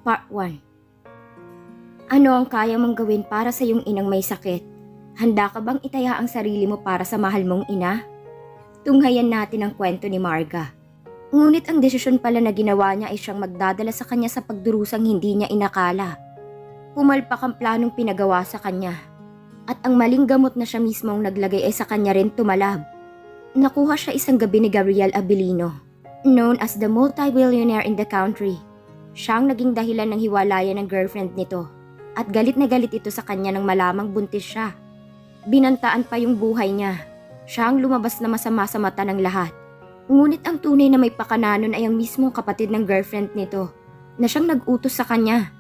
Part 1. Ano ang kaya mong gawin para sa iyong inang may sakit? Handa ka bang itaya ang sarili mo para sa mahal mong ina? Tunghayan natin ang kwento ni Marga. Ngunit ang desisyon pala na ginawa niya ay siyang magdadala sa kanya sa pagdurusang hindi niya inakala. Pumalpak ang planong pinagawa sa kanya. At ang maling gamot na siya mismo ang naglagay ay sa kanya rin tumalab. Nakuha siya isang gabi ni Gabriel Abilino, known as the multi-billionaire in the country. Siya ang naging dahilan ng hiwalayan ng girlfriend nito at galit na galit ito sa kanya nang malamang buntis siya. Binantaan pa yung buhay niya. Siya ang lumabas na masama sa mata ng lahat. Ngunit ang tunay na may pakananon ay ang mismong kapatid ng girlfriend nito na siyang nag-utos sa kanya.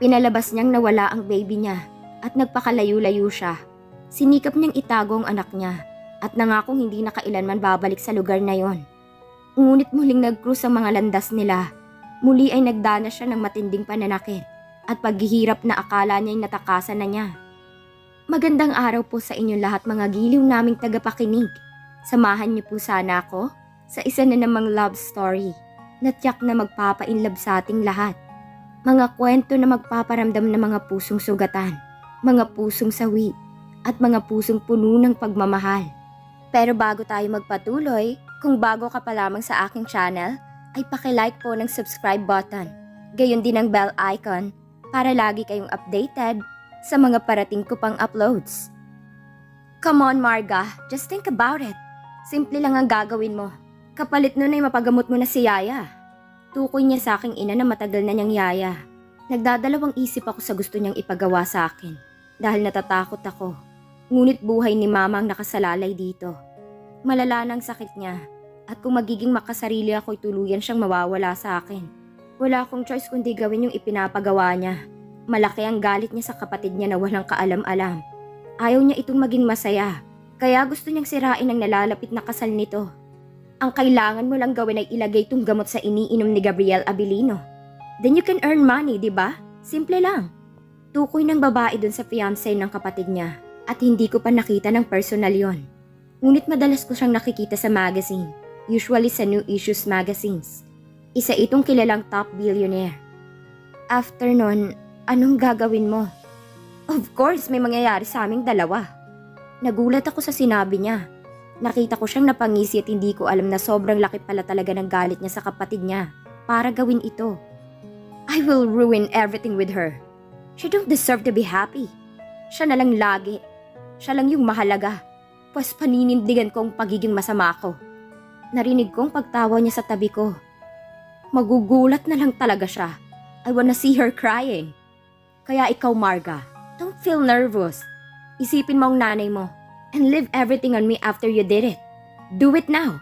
Pinalabas niyang nawala ang baby niya at nagpakalayo-layo siya. Sinikap niyang itago ang anak niya at nangakong hindi na kailanman babalik sa lugar na yon. Ngunit muling nag-cruise ang mga landas nila. Muli ay nagdanas siya ng matinding pananakit at paghihirap na akala niya'y natakasan na niya. Magandang araw po sa inyong lahat mga giliw naming tagapakinig. Samahan niyo po sana ako sa isa na namang love story na tiyak na magpapa-inlove sa ating lahat. Mga kwento na magpaparamdam ng mga pusong sugatan, mga pusong sawi, at mga pusong puno ng pagmamahal. Pero bago tayo magpatuloy, kung bago ka pa lamang sa aking channel, ay paki-like po ng subscribe button, gayon din ang bell icon para lagi kayong updated sa mga parating ko pang uploads. Come on Marga, just think about it. Simple lang ang gagawin mo. Kapalit nun ay mapagamot mo na si Yaya. Tukoy niya sa aking ina na matagal na niyang yaya. Nagdadalawang isip ako sa gusto niyang ipagawa sa akin dahil natatakot ako. Ngunit buhay ni Mama ang nakasalalay dito. Malala ng sakit niya. At kung magiging makasarili ako'y tuluyan siyang mawawala sa akin. Wala akong choice kundi gawin yung ipinapagawa niya. Malaki ang galit niya sa kapatid niya na walang kaalam-alam. Ayaw niya itong maging masaya. Kaya gusto niyang sirain ang nalalapit na kasal nito. Ang kailangan mo lang gawin ay ilagay itong gamot sa iniinom ni Gabriel Abilino. Then you can earn money, di ba? Simple lang. Tukoy ng babae dun sa fiancé ng kapatid niya. At hindi ko pa nakita ng personal yon. Ngunit madalas ko siyang nakikita sa magazine. Usually sa New Issues magazines. Isa itong kilalang top billionaire. After nun, anong gagawin mo? Of course, may mangyayari sa aming dalawa. Nagulat ako sa sinabi niya. Nakita ko siyang napangisi at hindi ko alam na sobrang laki pala talaga ng galit niya sa kapatid niya para gawin ito. I will ruin everything with her. She don't deserve to be happy. Siya na lang lagi. Siya lang yung mahalaga. Pues paninindigan ko ang pagiging masama ko. Narinig kong pagtawa niya sa tabi ko. Magugulat na lang talaga siya. I wanna see her crying. Kaya ikaw Marga, don't feel nervous. Isipin mo ang nanay mo and leave everything on me after you did it. Do it now.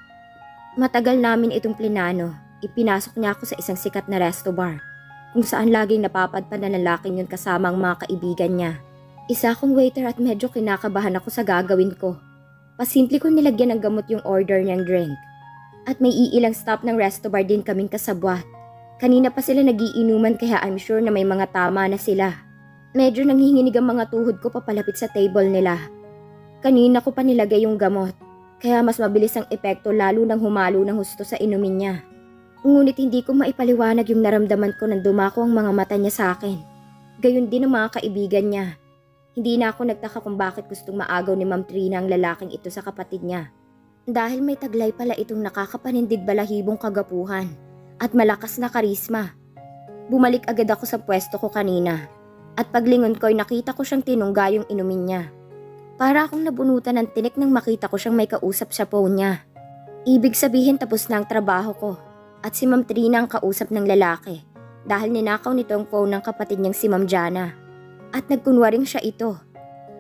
Matagal namin itong plinano. Ipinasok niya ako sa isang sikat na resto bar kung saan laging napapadpad na lalaking yun kasama ang mga kaibigan niya. Isa akong waiter at medyo kinakabahan ako sa gagawin ko. Pasimple ko nilagyan ng gamot yung order niyang drink. At may iilang stop ng resto bar din kaming kasabwat. Kanina pa sila nagiinuman kaya I'm sure na may mga tama na sila. Medyo nanginginig ang mga tuhod ko papalapit sa table nila. Kanina ko pa nilagay yung gamot. Kaya mas mabilis ang epekto lalo nang humalo ng husto sa inumin niya. Ngunit hindi ko maipaliwanag yung naramdaman ko nang dumako ang mga mata niya sa akin. Gayon din ang mga kaibigan niya. Hindi na ako nagtaka kung bakit gustong maagaw ni Ma'am Trina ang lalaking ito sa kapatid niya. Dahil may taglay pala itong nakakapanindig balahibong kagapuhan at malakas na karisma. Bumalik agad ako sa pwesto ko kanina at paglingon ko ay nakita ko siyang tinungga yung inumin niya. Para akong nabunutan ng tinik nang makita ko siyang may kausap sa phone niya. Ibig sabihin tapos na ang trabaho ko at si Ma'am Trina ang kausap ng lalaki dahil ninakaw nito ang phone ng kapatid niyang si Ma'am Jana. At nagkunwaring siya ito.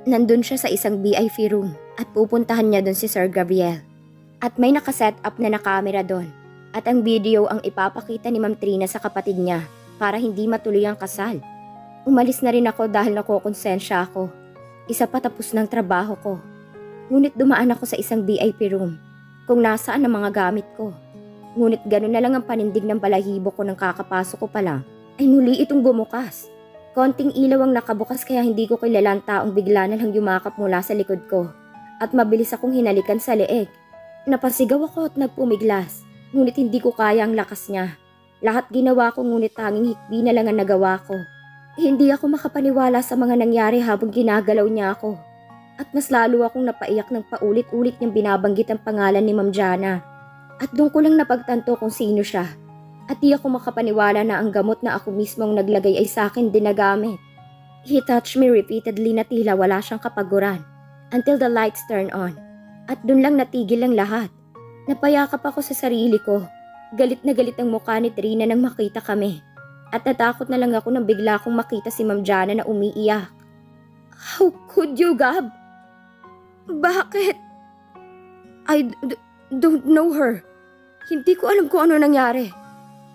Nandun siya sa isang VIP room at pupuntahan niya dun si Sir Gabriel. At may nakaset up na kamera doon. At ang video ang ipapakita ni Ma'am Trina sa kapatid niya para hindi matuloy ang kasal. Umalis na rin ako dahil nakokonsensya ako. Isa pa tapos ng trabaho ko. Ngunit dumaan ako sa isang VIP room kung nasaan ang mga gamit ko. Ngunit gano'n na lang ang panindig ng balahibo ko nang kakapasok ko pa lang ay muli itong bumukas. Konting ilaw ang nakabukas kaya hindi ko kilala ang taong bigla na lang yumakap mula sa likod ko at mabilis akong hinalikan sa leeg. Napasigaw ako at nagpumiglas, ngunit hindi ko kaya ang lakas niya. Lahat ginawa ko ngunit tanging hikbi na lang ang nagawa ko. Hindi ako makapaniwala sa mga nangyari habang ginagalaw niya ako. At mas lalo akong napaiyak ng paulit-ulit niyang binabanggit ang pangalan ni Ma'am Jana. At doon ko lang napagtanto kung sino siya. At di ako makapaniwala na ang gamot na ako mismong naglagay ay sa akin din nagamit. He touched me repeatedly na tila wala siyang kapaguran. Until the lights turned on. At doon lang natigil ang lahat. Napayakap ako sa sarili ko. Galit na galit ang mukha ni Trina nang makita kami. At natakot na lang ako nang bigla akong makita si Ma'am Jana na umiiyak. How could you, Gab? Bakit? Don't know her. Hindi ko alam kung ano nangyari.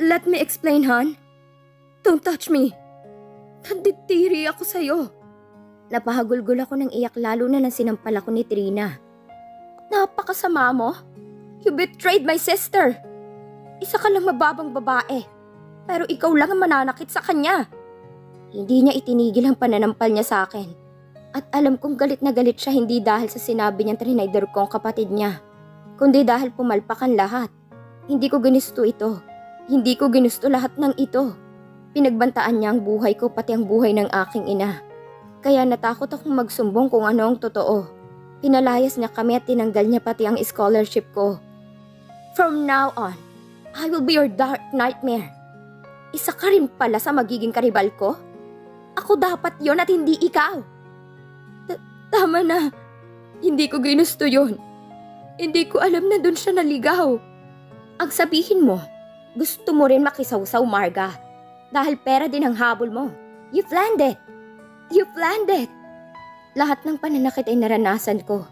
Let me explain, hon. Don't touch me. Nanditiri ako sa'yo. Napahagulgol ako ng iyak lalo na nang sinampal ako ni Trina. Napakasama mo. You betrayed my sister. Isa ka lang mababang babae. Pero ikaw lang ang mananakit sa kanya. Hindi niya itinigil ang pananampal niya sa akin. At alam kong galit na galit siya hindi dahil sa sinabi niyang trinayder ko ang kapatid niya. Kundi dahil pumalpak ang lahat. Hindi ko ginusto ito. Hindi ko ginusto lahat ng ito. Pinagbantaan niya ang buhay ko pati ang buhay ng aking ina. Kaya natakot akong magsumbong kung ano ang totoo. Pinalayas niya kami at tinanggal niya pati ang scholarship ko. From now on, I will be your dark nightmare. Isa ka rin pala sa magiging karibal ko? Ako dapat yon at hindi ikaw. Tama na. Hindi ko ginusto yon. Hindi ko alam na doon siya naligaw. Ang sabihin mo, gusto mo rin makisawsaw, Marga. Dahil pera din ang habol mo. You planned it. You planned it. Lahat ng pananakit ay naranasan ko.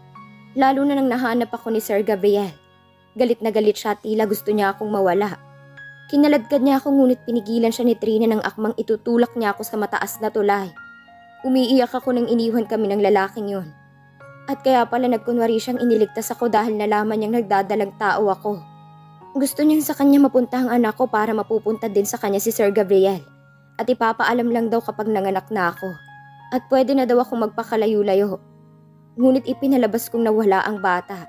Lalo na nang nahanap ako ni Sir Gabriel. Galit na galit siya at tila gusto niya akong mawala. Kinaladkad niya ako ngunit pinigilan siya ni Trina ng akmang itutulak niya ako sa mataas na tulay. Umiiyak ako nang iniwan kami ng lalaking yun. At kaya pala nagkunwari siyang iniligtas ako dahil nalaman niyang nagdadalang tao ako. Gusto niyang sa kanya mapunta ang anak ko para mapupunta din sa kanya si Sir Gabriel. At ipapaalam lang daw kapag nanganak na ako. At pwede na daw akong magpakalayo-layo. Ngunit ipinalabas kong nawala ang bata.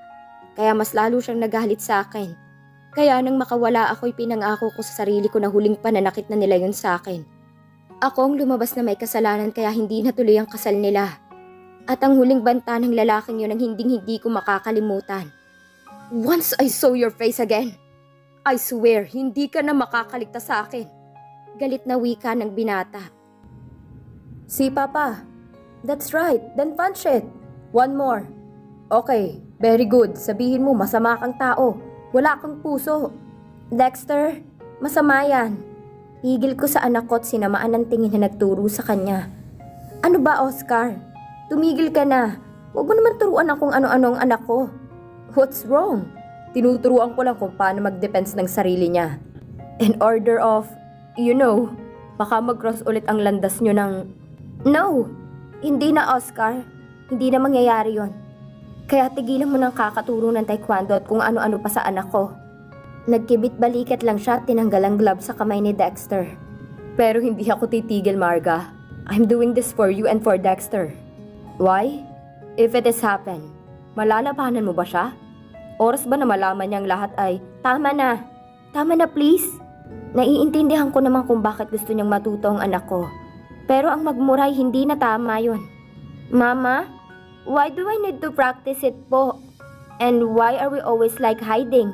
Kaya mas lalo siyang nagalit sa akin. Kaya nang makawala ako'y pinangako ko sa sarili ko na huling pananakit na nila yun sa akin. Ako ang lumabas na may kasalanan kaya hindi natuloy ang kasal nila. At ang huling banta ng lalaking yun ang hindi ko makakalimutan. Once I saw your face again, I swear hindi ka na makakaligtas sa akin. Galit na wika ng binata. Si Papa. That's right, then punch it. One more. Okay, very good. Sabihin mo masama kang tao. Wala kang puso. Dexter, masama yan. Higil ko sa anak ko at sinamaan ng tingin na nagturo sa kanya. Ano ba, Oscar? Tumigil ka na. Huwag mo naman turuan akong ano-ano ang anak ko. What's wrong? Tinuturuan ko lang kung paano mag-defense ng sarili niya. In order of, baka mag-cross ulit ang landas nyo ng... No! Hindi na, Oscar. Hindi na mangyayari yon. Kaya tigilan mo ng kakaturo ng taekwondo at kung ano-ano pa sa anak ko. Nagkibit balikat lang siya at tinanggal ang glove sa kamay ni Dexter. Pero hindi ako titigil, Marga. I'm doing this for you and for Dexter. Why? If it has happened, malalabanan mo ba siya? Oras ba na malaman niyang lahat ay, tama na please? Naiintindihan ko naman kung bakit gusto niyang matuto ang anak ko. Pero ang magmuray hindi na tama yun. Mama? Why do I need to practice it po? And why are we always like hiding?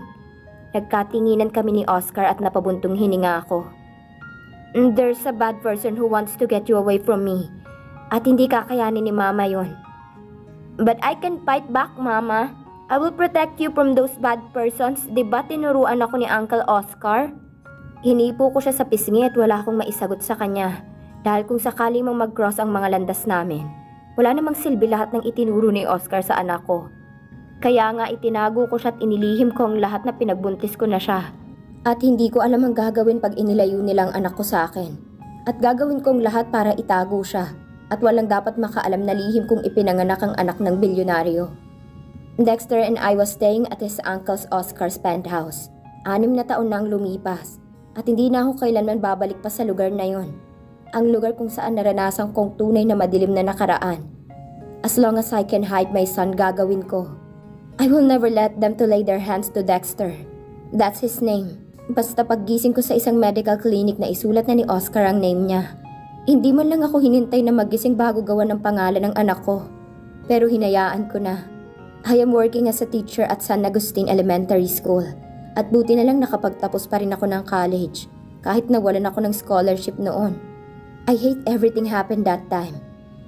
Nagkatinginan kami ni Oscar at napabuntong hininga ako. There's a bad person who wants to get you away from me. At hindi kakayanin ni Mama yon. But I can fight back, Mama. I will protect you from those bad persons. Diba tinuruan ako ni Uncle Oscar? Hinipo ko siya sa pisngi at wala akong maisagot sa kanya. Dahil kung sakali mang mag-cross ang mga landas namin, wala namang silbi lahat ng itinuro ni Oscar sa anak ko. Kaya nga itinago ko siya at inilihim ko ang lahat na pinagbuntis ko na siya. At hindi ko alam ang gagawin pag inilayo nilang anak ko sa akin. At gagawin kong lahat para itago siya. At walang dapat makaalam na lihim kong ipinanganak ang anak ng bilyonaryo. Dexter and I was staying at his uncle's Oscar's penthouse. 6 na taon na ang lumipas. At hindi na ako kailanman babalik pa sa lugar na yon. Ang lugar kung saan naranasan kong tunay na madilim na nakaraan. As long as I can hide my son, gagawin ko. I will never let them to lay their hands to Dexter. That's his name. Basta paggising ko sa isang medical clinic na isulat na ni Oscar ang name niya. Hindi man lang ako hinintay na magising bago gawa ng pangalan ng anak ko. Pero hinayaan ko na. I am working as a teacher at San Agustin Elementary School. At buti na lang nakapagtapos pa rin ako ng college. Kahit nawalan ako ng scholarship noon. I hate everything happened that time.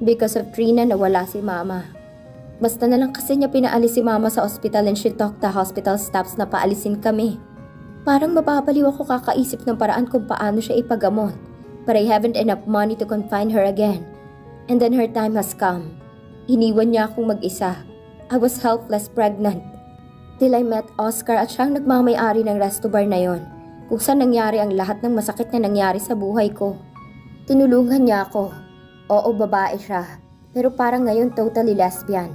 Because of Trina nawala si Mama. Basta na lang kasi niya pinaalis si Mama sa hospital and she talked the hospital staffs na paalisin kami. Parang mababaliw ako kakaisip ng paraan kung paano siya ipagamot. But I haven't enough money to confine her again. And then her time has come. Iniwan niya akong mag-isa. I was helpless pregnant. Till I met Oscar at siyang nagmamay-ari ng resto bar na yon. Kung saan nangyari ang lahat ng masakit na nangyari sa buhay ko. Tinulungan niya ako. Oo, babae siya. Pero parang ngayon totally lesbian.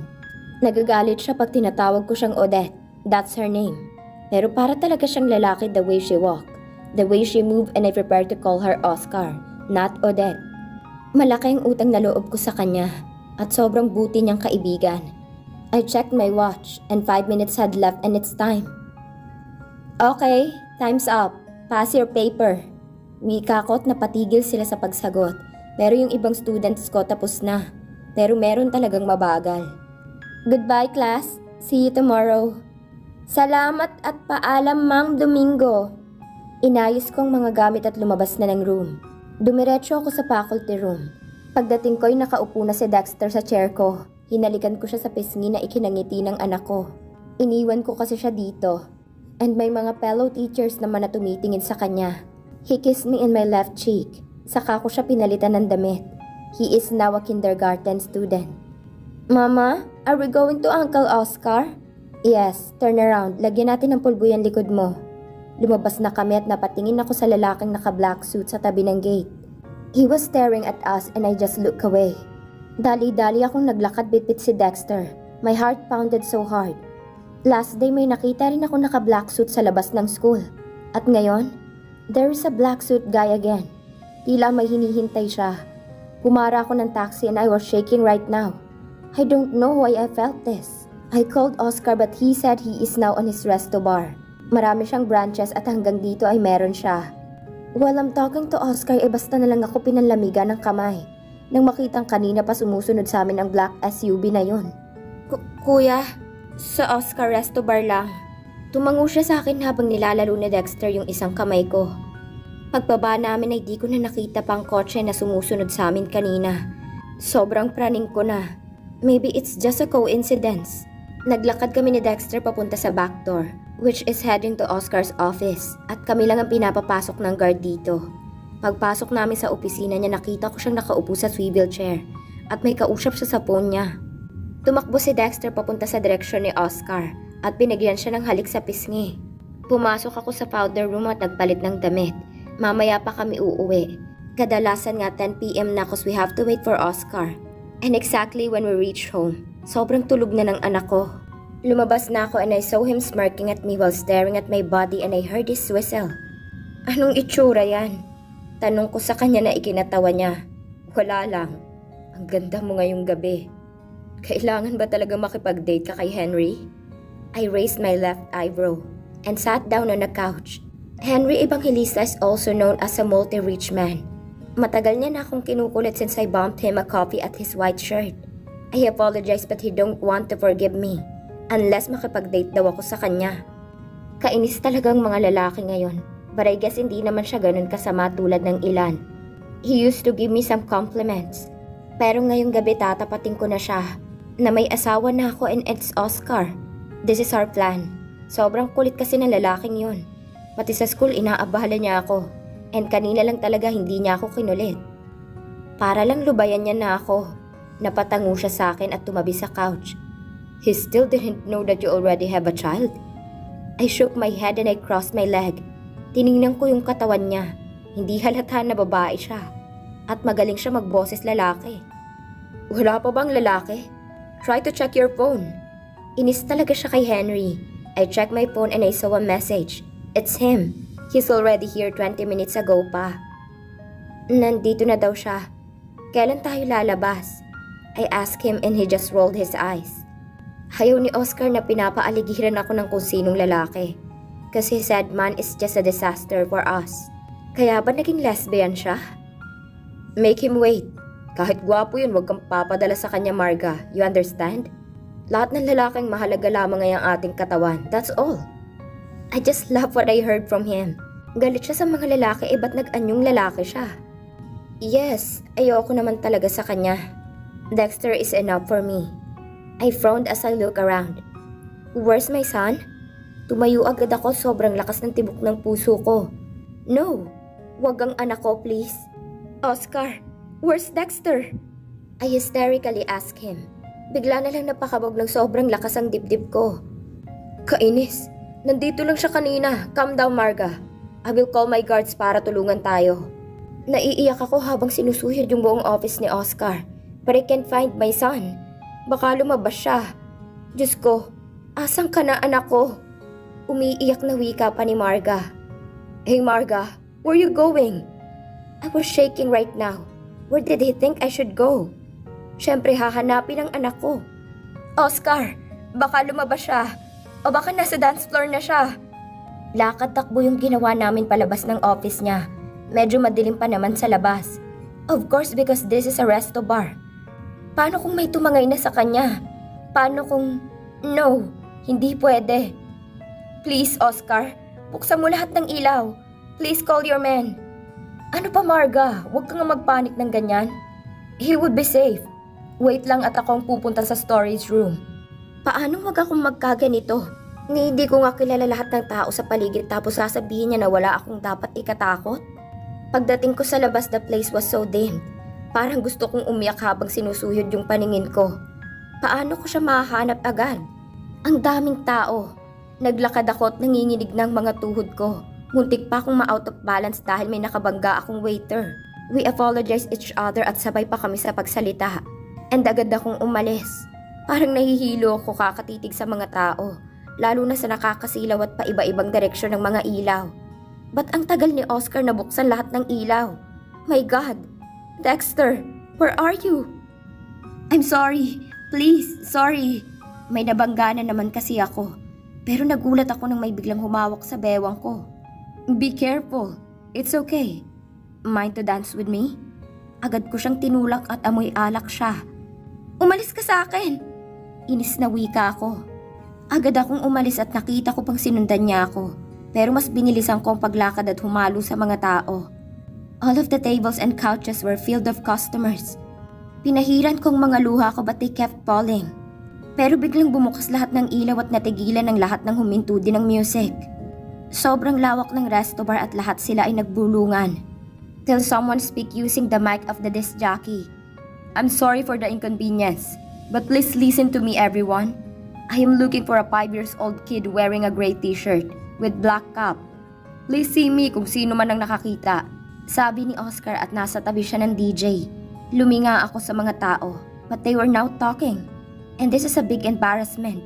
Nagagalit siya pag tinatawag ko siyang Odette. That's her name. Pero para talaga siyang lalaki the way she walk. The way she move and I prepare to call her Oscar, not Odette. Malaki ang utang na loob ko sa kanya at sobrang buti niyang kaibigan. I checked my watch and 5 minutes had left and it's time. Okay, time's up. Pass your paper. Wika ko at napatigil sila sa pagsagot. Pero yung ibang students ko tapos na. Pero meron talagang mabagal. Goodbye class. See you tomorrow. Salamat at paalam Mang Domingo. Inayos kong mga gamit at lumabas na ng room. Dumiretso ako sa faculty room. Pagdating ko'y nakaupo na si Dexter sa chair ko. Hinalikan ko siya sa pisngi na ikinangiti ng anak ko. Iniwan ko kasi siya dito. And may mga fellow teachers naman na tumitingin sa kanya. He kissed me in my left cheek. Saka ko siya pinalitan ng damit. He is now a kindergarten student. Mama, are we going to Uncle Oscar? Yes, turn around. Lagyan natin ng pulbo yung likod mo. Lumabas na kami at napatingin ako sa lalaking naka-black suit sa tabi ng gate. He was staring at us and I just looked away. Dali-dali akong naglakad bitbit si Dexter. My heart pounded so hard. Last day may nakita rin ako naka-black suit sa labas ng school. At ngayon, there is a black suit guy again. Tila may hinihintay siya. Pumara ako ng taxi and I was shaking right now. I don't know why I felt this. I called Oscar but he said he is now on his resto bar. Marami siyang branches at hanggang dito ay meron siya. While I'm talking to Oscar, basta na lang ako pinanlamigan ng kamay. Nang makitang kanina pa sumusunod sa amin ang black SUV na yon. Kuya, sa Oscar resto bar lang. Tumango siya sa akin habang nilalaro ni Dexter yung isang kamay ko. Pagbaba namin ay di ko na nakita pang kotse na sumusunod sa amin kanina. Sobrang praning ko na. Maybe it's just a coincidence. Naglakad kami ni Dexter papunta sa back door, which is heading to Oscar's office, at kami lang ang pinapapasok ng guard dito. Pagpasok namin sa opisina niya, nakita ko siyang nakaupo sa swivel chair at may kausap siya sa phone niya. Tumakbo si Dexter papunta sa direksyon ni Oscar at binigyan siya ng halik sa pisngi. Pumasok ako sa powder room at nagpalit ng damit. Mamaya pa kami uuwi. Kadalasan nga 10 PM na cause we have to wait for Oscar. And exactly when we reach home, sobrang tulog na ng anak ko. Lumabas na ako and I saw him smirking at me while staring at my body and I heard his whistle. Anong itsura yan? Tanong ko sa kanya na ikinatawa niya. Wala lang. Ang ganda mo ngayong gabi. Kailangan ba talaga makipag-date ka kay Henry? I raised my left eyebrow and sat down on a couch. Henry Evangelista is also known as a multi-rich man. Matagal niya na akong kinukulit since I bumped him a coffee at his white shirt. I apologize but he don't want to forgive me. Unless makipag-date daw ako sa kanya. Kainis talagang mga lalaki ngayon. But I guess hindi naman siya ganun kasama tulad ng ilan. He used to give me some compliments. Pero ngayong gabi tatapatin ko na siya. Na may asawa na ako and it's Oscar. This is our plan. Sobrang kulit kasi ng lalaking yun. Pati sa school inaabala niya ako. And kanina lang talaga hindi niya ako kinulit. Para lang lubayan niya na ako. Napatango siya sa akin at tumabi sa couch. He still didn't know that you already have a child. I shook my head and I crossed my leg. Tiningnan ko yung katawan niya. Hindi halata na babae siya. At magaling siya magboses lalaki. Wala pa bang lalaki? Try to check your phone. Inis talaga siya kay Henry. I checked my phone and I saw a message. It's him. He's already here 20 minutes ago pa. Nandito na daw siya. Kailan tayo lalabas? I asked him and he just rolled his eyes. Ayaw ni Oscar na pinapaaligiran ako ng kung sinong lalaki. Kasi said man is just a disaster for us. Kaya ba naging lesbian siya? Make him wait. Kahit gwapo yun, huwag kang papadala sa kanya, Marga. You understand? Lahat ng lalaking mahalaga lamang ay ang ating katawan. That's all. I just love what I heard from him. Galit siya sa mga lalaki, ba't nag-anyong lalaki siya? Yes, ayoko naman talaga sa kanya. Dexter is enough for me. I frowned as I look around. Where's my son? Tumayo agad ako, sobrang lakas ng tibok ng puso ko. No, wag ang anak ko, please. Oscar, where's Dexter? I hysterically asked him. Bigla na lang napakabog ng sobrang lakas ang dibdib ko. Kainis, nandito lang siya kanina. Calm down, Marga. I will call my guards para tulungan tayo. Naiiyak ako habang sinusuhid yung buong office ni Oscar. But I can't find my son. Baka lumabas siya. Diyos ko, asan ka na anak ko? Umiiyak na wika pa ni Marga. Hey Marga, where you going? I was shaking right now. Where did he think I should go? Siyempre hahanapin ang anak ko. Oscar, baka lumabas siya. O baka nasa dance floor na siya. Lakad-takbo yung ginawa namin palabas ng office niya. Medyo madilim pa naman sa labas. Of course, because this is a resto bar. Paano kung may tumangay na sa kanya? Paano kung... No, hindi pwede. Please, Oscar, buksan mo lahat ng ilaw. Please call your men. Ano pa, Marga? Huwag kang magpanik ng ganyan. He would be safe. Wait lang at ako ang pupunta sa storage room. Paano wag akong magkaganito? Hindi ko nga kilala lahat ng tao sa paligid tapos sasabihin niya na wala akong dapat ikatakot? Pagdating ko sa labas, the place was so dim. Parang gusto kong umiyak habang sinusuyod yung paningin ko. Paano ko siya mahahanap agad? Ang daming tao. Naglakad ako at nanginginig ng mga tuhod ko. Muntik pa akong ma-out of balance dahil may nakabangga akong waiter. We apologized each other at sabay pa kami sa pagsalita. And agad akong umalis. Parang nahihilo ako kakatitig sa mga tao. Lalo na sa nakakasilaw at paiba-ibang direksyon ng mga ilaw. Ba't ang tagal ni Oscar na buksan lahat ng ilaw? My God! Dexter, where are you? I'm sorry. Please, sorry. May nabangga na naman kasi ako. Pero nagulat ako nang may biglang humawak sa bewang ko. Be careful. It's okay. Mind to dance with me? Agad ko siyang tinulak at amoy alak siya. Umalis ka sa akin! Inis na wika ako. Agad akong umalis at nakita ko pang sinundan niya ako. Pero mas binilisan ko ang paglakad at humalo sa mga tao. All of the tables and couches were filled of customers. Pinahiran kong mga luha ko but they kept falling. Pero biglang bumukas lahat ng ilaw at natigilan ng lahat ng huminto din ng music. Sobrang lawak ng resto bar at lahat sila ay nagbulungan. Till someone speak using the mic of the disc jockey. I'm sorry for the inconvenience, but please listen to me everyone. I am looking for a 5-year-old kid wearing a gray t-shirt with black cap. Please see me kung sino man ang nakakita. Sabi ni Oscar at nasa tabi siya ng DJ. Luminga ako sa mga tao, but they were now talking. And this is a big embarrassment.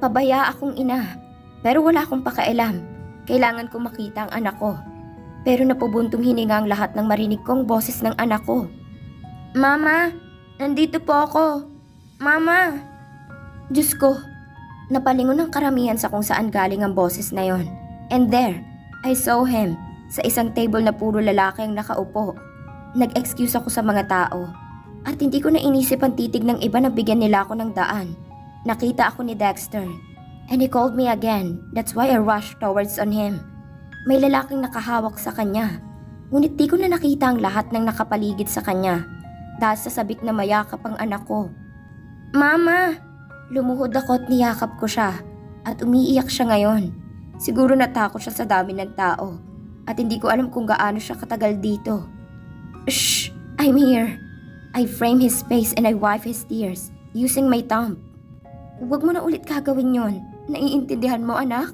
Pabaya akong ina, pero wala akong pakailam. Kailangan ko makita ang anak ko. Pero napubuntong hininga ang lahat ng marinig kong boses ng anak ko. Mama, nandito po ako. Mama! Diyos ko, napalingon ng karamihan sa kung saan galing ang boses na yon. And there, I saw him sa isang table na puro lalaki ang nakaupo. Nag-excuse ako sa mga tao. At hindi ko na inisip ang titig ng iba na bigyan nila ako ng daan. Nakita ako ni Dexter. And he called me again. That's why I rushed towards on him. May lalaking nakahawak sa kanya. Ngunit di ko na nakita ang lahat ng nakapaligid sa kanya. Dahil sa sabik na mayakap ang anak ko. Mama! Lumuhod ako at niyakap ko siya. At umiiyak siya ngayon. Siguro natakot siya sa dami ng tao. At hindi ko alam kung gaano siya katagal dito. Shh! I'm here. I frame his face and I wipe his tears using my thumb. Huwag mo na ulit gagawin yon. Naiintindihan mo, anak?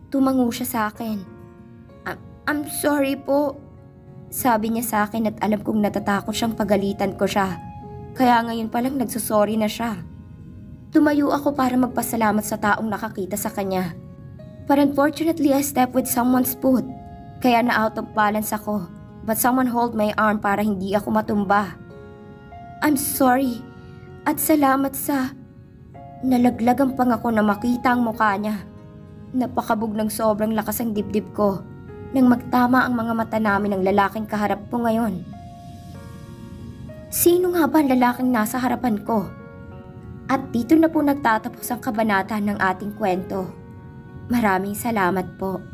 Tumango siya sa akin. I'm sorry po. Sabi niya sa akin at alam kong natatakot siyang pagalitan ko siya. Kaya ngayon palang nagsusorry na siya. Tumayo ako para magpasalamat sa taong nakakita sa kanya. But unfortunately, I stepped with someone's foot. Kaya na out of balance ako. But someone hold my arm para hindi ako matumba. I'm sorry. At salamat sa... Nalaglagan pang ako na makita ang mukha niya. Napakabog ng sobrang lakas ang dibdib ko nang magtama ang mga mata namin ng lalaking kaharap ko ngayon. Sino nga ba ang lalaking nasa harapan ko? At dito na po nagtatapos ang kabanata ng ating kwento. Maraming salamat po.